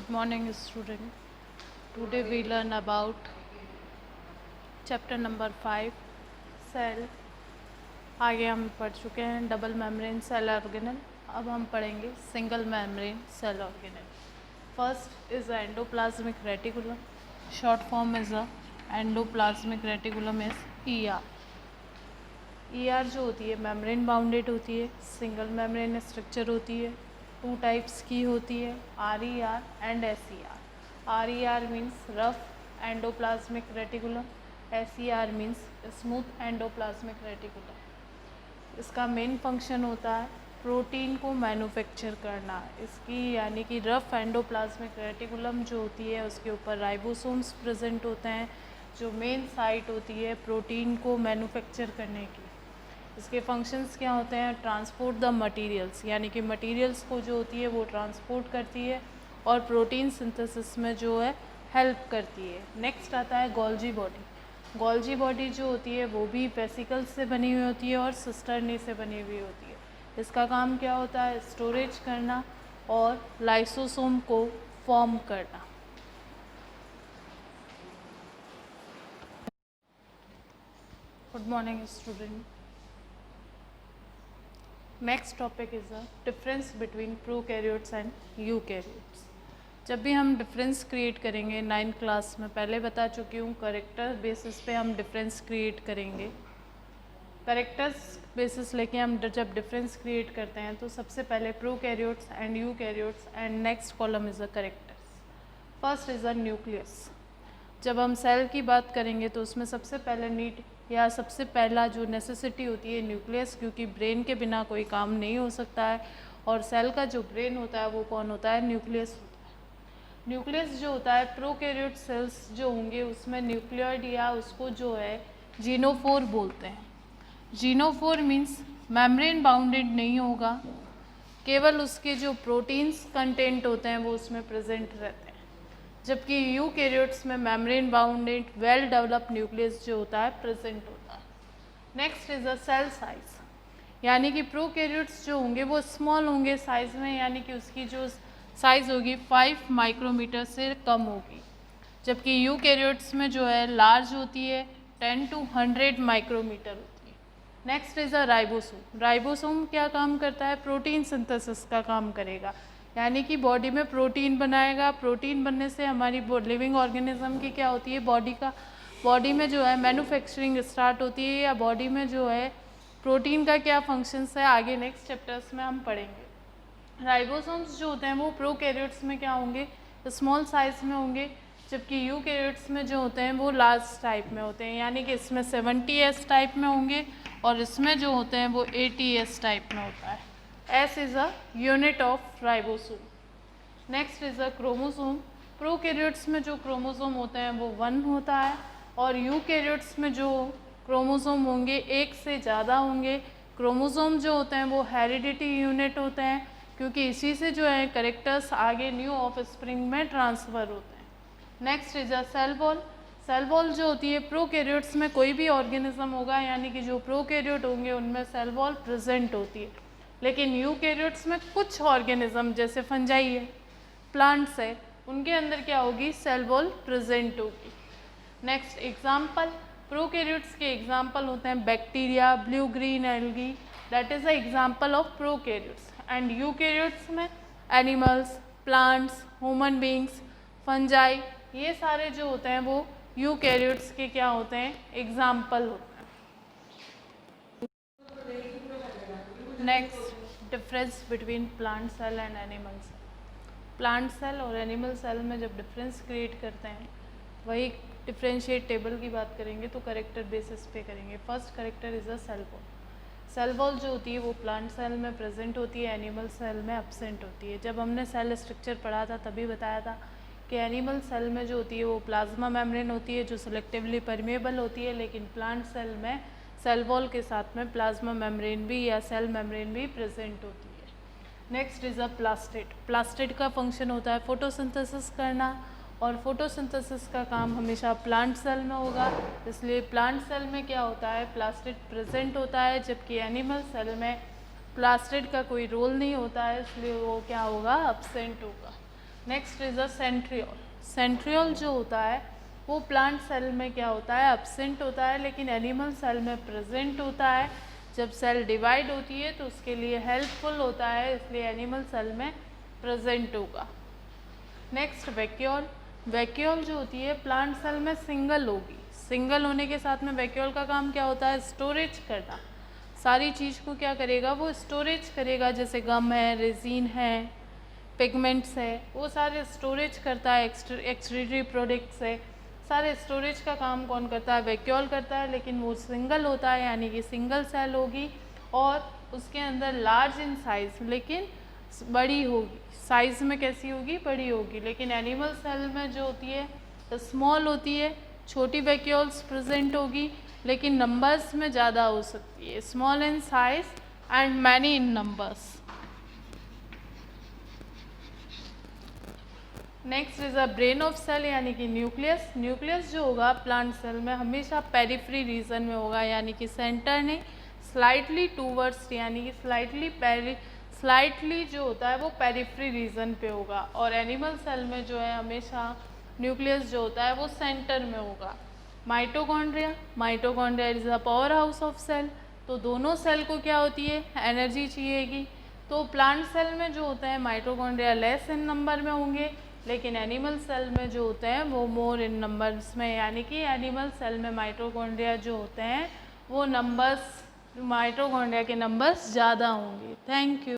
Good morning, student. Today we learn about chapter number 5, cell. आगे हम पढ़ चुके हैं डबल मेम्ब्रेन सेल ऑर्गेनल. अब हम पढ़ेंगे single membrane cell organelle. First is endoplasmic reticulum. Short form is endoplasmic reticulum is ER. ER जो होती है मेम्ब्रेन बाउंडेड होती है, सिंगल मेम्ब्रेन स्ट्रक्चर होती है, 2 टाइप्स की होती है, RER and SER. RER means rough endoplasmic reticulum, SER means smooth endoplasmic reticulum. इसका मेन फंक्शन होता है प्रोटीन को मैन्युफैक्चर करना. इसकी यानी कि रफ एंडोप्लाज्मिक रेटिकुलम जो होती है उसके ऊपर राइबोसोम्स प्रेजेंट होते हैं जो मेन साइट होती है प्रोटीन को मैन्युफैक्चर करने की. इसके फंक्शंस क्या होते हैं? ट्रांसपोर्ट द मटेरियल्स, यानी कि मटेरियल्स को जो होती है वो ट्रांसपोर्ट करती है और प्रोटीन सिंथेसिस में जो है हेल्प करती है. नेक्स्ट आता है गोल्जी बॉडी. गोल्जी बॉडी जो होती है वो भी वेसिकल्स से बनी हुई होती है और सिस्टर्नी से बनी हुई होती है. इसका काम क्या होता है? स्टोरेज करना और लाइसोसोम को फॉर्म करना. Good morning student. Next topic is a difference between prokaryotes and eukaryotes. जब भी हम डिफरेंस क्रिएट करेंगे 9th क्लास में पहले बता चुकी हूँ, करेक्टर बेसिस पे हम डिफरेंस क्रिएट करेंगे. करेक्टर्स बेसिस लेके हम जब डिफरेंस क्रिएट करते हैं तो सबसे पहले prokaryotes and eukaryotes and next column is a characters. First is a nucleus. जब हम सेल की बात करेंगे तो उसमें सबसे पहले नीड या सबसे पहला जो नेसेसिटी होती है न्यूक्लियस, क्योंकि ब्रेन के बिना कोई काम नहीं हो सकता है और सेल का जो ब्रेन होता है वो कौन होता है? न्यूक्लियस होता है. न्यूक्लियस जो होता है प्रोकैरियोट सेल्स जो होंगे उसमें न्यूक्लियोइड या उसको जो है जीनोफोर बोलते हैं. जीनोफोर मीन्स मेम्ब्रेन बाउंडेड नहीं होगा, केवल उसके जो प्रोटीन्स कंटेंट होते हैं वो उसमें प्रेजेंट रहते हैं. जबकि यूकैरियोट्स में membrane bounded well developed nucleus जो होता है प्रेजेंट होता है. Next is a cell size, यानी कि प्रोकैरियोट्स जो होंगे वो स्मॉल होंगे साइज में, यानी कि उसकी जो साइज होगी 5 माइक्रोमीटर से कम होगी. जबकि यूकैरियोट्स में जो है लार्ज होती है 10 to 100 माइक्रोमीटर होती है. Next is a ribosome. Ribosome क्या काम करता है? प्रोटीन सिंथेसिस का काम करेगा, यानी कि बॉडी में प्रोटीन बनाएगा. प्रोटीन बनने से हमारी लिविंग ऑर्गेनिज्म की क्या होती है? बॉडी में जो है मैन्युफैक्चरिंग स्टार्ट होती है, या बॉडी में जो है प्रोटीन का क्या फंक्शंस है आगे नेक्स्ट चैप्टर्स में हम पढ़ेंगे. राइबोसोम्स जो होते हैं वो प्रोकैरियोट्स में क्या होंगे? स्मॉल साइज में होंगे, जबकि यूकैरियोट्स में जो होते हैं वो लार्ज टाइप में होते हैं, यानी कि इसमें 70S टाइप में होंगे और इसमें जो होते हैं वो 80S टाइप में होता है. S is a unit of ribosome. Next is a chromosome. Prokaryotes में जो क्रोमोसोम होते हैं वो 1 होता है और यूकैरियोट्स में जो क्रोमोसोम होंगे एक से ज़्यादा होंगे. क्रोमोसोम जो होते हैं वो हेरिडिटी यूनिट होते हैं, क्योंकि इसी से जो है करेक्टर्स आगे न्यू ऑफस्प्रिंग में ट्रांसफ़र होते हैं. Next is a cell wall. Cell wall जो होती है प्रोकैरियोट्स में कोई भी ऑर्गेनिज्म होगा, यानी कि जो प्रोकैरियोट होंगे उनमें सेल वॉल प्रेजेंट होती है, लेकिन यूकैरियोट्स में कुछ ऑर्गेनिज्म जैसे फंजाई है, प्लांट्स है, उनके अंदर क्या होगी? सेल वॉल प्रेजेंट होगी. नेक्स्ट एग्जाम्पल, प्रोकैरियोट्स के एग्जाम्पल होते हैं bacteria, blue green algae, that is a example of prokaryotes. And eukaryotes में animals, plants, human beings, fungi, ये सारे जो होते हैं वो यूकैरियोट्स के क्या होते हैं? एग्जाम्पल होते हैं. Next difference between plant cell and animal cell. Plant cell और एनिमल सेल में जब डिफरेंस क्रिएट करते हैं वही डिफरेंशिएट टेबल की बात करेंगे तो करेक्टर बेसिस पे करेंगे. First character is a cell wall. Cell wall जो होती है वो प्लांट सेल में प्रेजेंट होती है, एनिमल सेल में एब्सेंट होती है. जब हमने सेल स्ट्रक्चर पढ़ा था तभी बताया था कि एनिमल सेल में जो होती है वो प्लाज्मा मेम्ब्रेन होती है जो सेलेक्टिवली परमेबल होती है, लेकिन प्लांट सेल में सेल वॉल के साथ में प्लाज्मा मेम्ब्रेन भी या सेल मेम्ब्रेन भी प्रेजेंट होती है. Next is a plastid. Plastid का फंक्शन होता है फोटोसिंथेसिस करना और फोटोसिंथेसिस का काम हमेशा प्लांट सेल में होगा, इसलिए प्लांट सेल में क्या होता है? प्लास्टिड प्रेजेंट होता है, जबकि एनिमल सेल में प्लास्टिड का कोई रोल नहीं होता है, इसलिए वो क्या होगा? एब्सेंट होगा. Next is a centriole. Centriole जो होता है वो प्लांट सेल में क्या होता है, एब्सेंट होता है, लेकिन एनिमल सेल में प्रेजेंट होता है। जब सेल डिवाइड होती है तो उसके लिए हेल्पफुल होता है, इसलिए एनिमल सेल में प्रेजेंट होगा। Next vacuole. वैक्यूल जो होती है प्लांट सेल में सिंगल होगी। सिंगल होने के साथ में वैक्यूल का काम क्या होता है, स्टोरेज करना। सारी चीज़ को क्या करेगा, वो स्टोरेज करेगा, जैसे गम है, रेजिन है, पिगमेंट्स है, वो सारे स्टोरेज करता है। एक्सक्रीटरी प्रोडक्ट्स है, सारे स्टोरेज का काम कौन करता है, वैक्यूल करता है। लेकिन वो सिंगल होता है, यानी कि सिंगल सेल होगी और उसके अंदर लार्ज इन साइज, लेकिन बड़ी होगी। साइज में कैसी होगी, बड़ी होगी। लेकिन एनिमल सेल में जो होती है स्मॉल होती है, छोटी वैक्यूल्स प्रेजेंट होगी, लेकिन नंबर्स में ज़्यादा हो सकती है, small in size and many in numbers. Next is a brain of cell, यानी कि न्यूक्लियस। न्यूक्लियस जो होगा प्लांट सेल में हमेशा पेरिफेरी रीजन में होगा, यानी कि सेंटर नहीं, स्लाइटली टूवर्ड्स, यानी कि स्लाइटली जो होता है वो पेरिफेरी रीजन पे होगा। और एनिमल सेल में जो है हमेशा न्यूक्लियस जो होता है वो सेंटर में होगा। Mitochondria. Mitochondria is a powerhouse of cell. तो दोनों सेल को क्या होती है, एनर्जी चाहिएगी। तो प्लांट सेल में जो होता है माइटोकॉन्ड्रिया लेस इन नंबर में होंगे, लेकिन एनिमल सेल में जो होते हैं वो मोर इन नंबर्स में, यानी कि एनिमल सेल में माइटोकॉन्ड्रिया जो होते हैं वो नंबर्स, माइटोकॉन्ड्रिया के नंबर्स ज़्यादा होंगे। Thank you.